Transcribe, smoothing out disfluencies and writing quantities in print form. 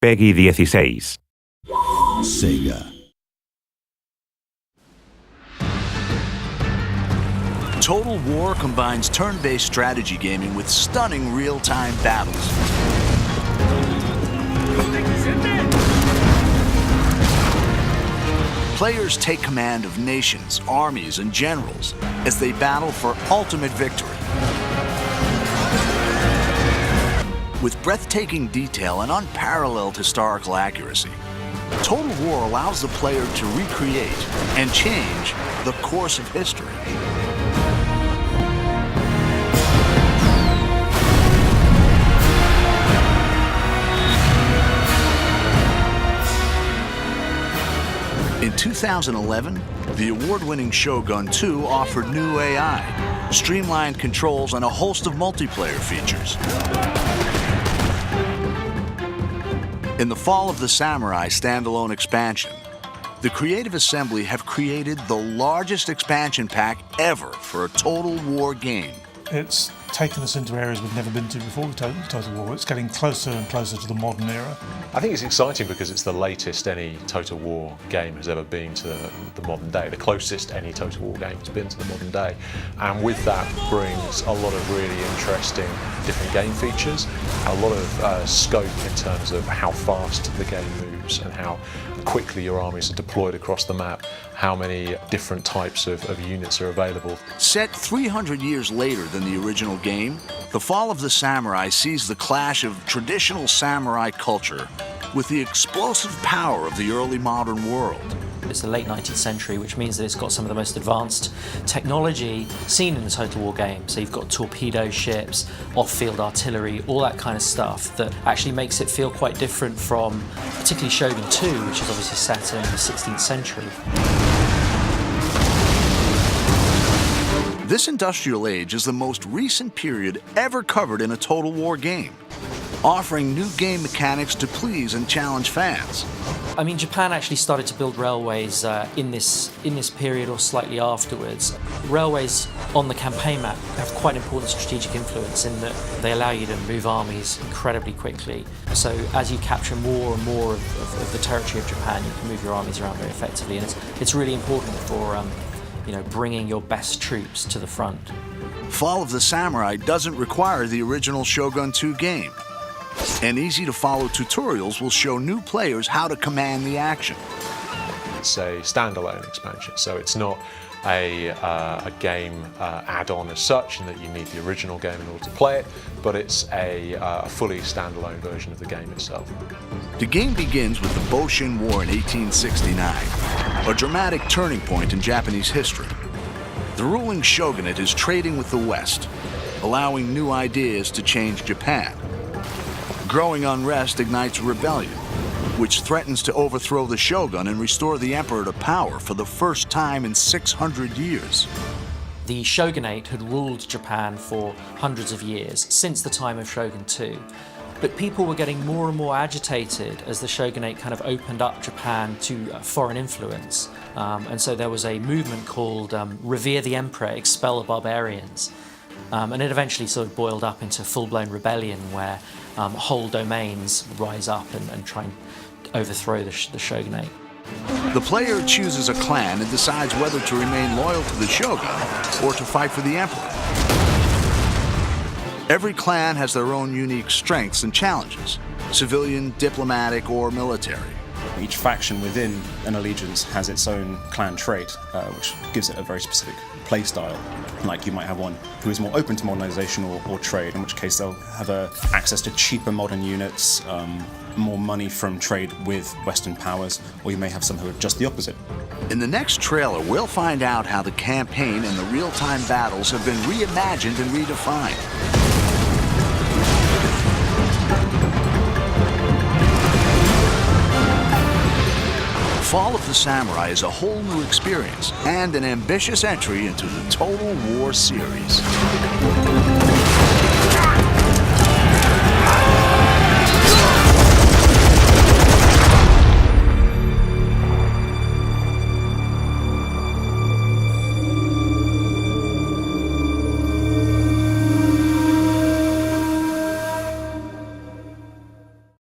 Peggy 16. Sega. Total War combines turn-based strategy gaming with stunning real-time battles. Players take command of nations, armies, and generals as they battle for ultimate victory. With breathtaking detail and unparalleled historical accuracy, Total War allows the player to recreate and change the course of history. In 2011, the award-winning Shogun 2 offered new AI, streamlined controls, and a host of multiplayer features. In the Fall of the Samurai standalone expansion, the Creative Assembly have created the largest expansion pack ever for a Total War game. It's taken us into areas we've never been to before with Total War. It's getting closer and closer to the modern era. I think it's exciting because it's the latest any Total War game has ever been to the modern day, the closest any Total War game has been to the modern day. And with that brings a lot of really interesting different game features, a lot of scope in terms of how fast the game moves and how quickly your armies are deployed across the map, how many different types of units are available. Set 300 years later than the original game, The Fall of the Samurai sees the clash of traditional samurai culture with the explosive power of the early modern world. It's the late 19th century, which means that it's got some of the most advanced technology seen in the Total War game. So you've got torpedo ships, off-field artillery, all that kind of stuff that actually makes it feel quite different from particularly Shogun 2, which is obviously set in the 16th century. This industrial age is the most recent period ever covered in a Total War game, offering new game mechanics to please and challenge fans. I mean, Japan actually started to build railways in this period or slightly afterwards. Railways on the campaign map have quite an important strategic influence in that they allow you to move armies incredibly quickly. So as you capture more and more of the territory of Japan, you can move your armies around very effectively, and it's really important for bringing your best troops to the front. Fall of the Samurai doesn't require the original Shogun 2 game, and easy-to-follow tutorials will show new players how to command the action. It's a standalone expansion, so it's not a game add-on as such, in that you need the original game in order to play it, but it's a fully standalone version of the game itself. The game begins with the Boshin War in 1869, a dramatic turning point in Japanese history. The ruling shogunate is trading with the West, allowing new ideas to change Japan. Growing unrest ignites rebellion, which threatens to overthrow the shogun and restore the emperor to power for the first time in 600 years. The shogunate had ruled Japan for hundreds of years, since the time of Shogun 2. But people were getting more and more agitated as the shogunate kind of opened up Japan to foreign influence. And so there was a movement called Revere the Emperor, Expel the Barbarians. And it eventually sort of boiled up into full-blown rebellion where whole domains rise up and try and overthrow the shogunate. The player chooses a clan and decides whether to remain loyal to the shogun or to fight for the emperor. Every clan has their own unique strengths and challenges, civilian, diplomatic, or military. Each faction within an allegiance has its own clan trait, which gives it a very specific play style. Like you might have one who is more open to modernization or trade, in which case they'll have access to cheaper modern units, more money from trade with Western powers, or you may have some who are just the opposite. In the next trailer, we'll find out how the campaign and the real-time battles have been reimagined and redefined. Fall of the Samurai is a whole new experience and an ambitious entry into the Total War series.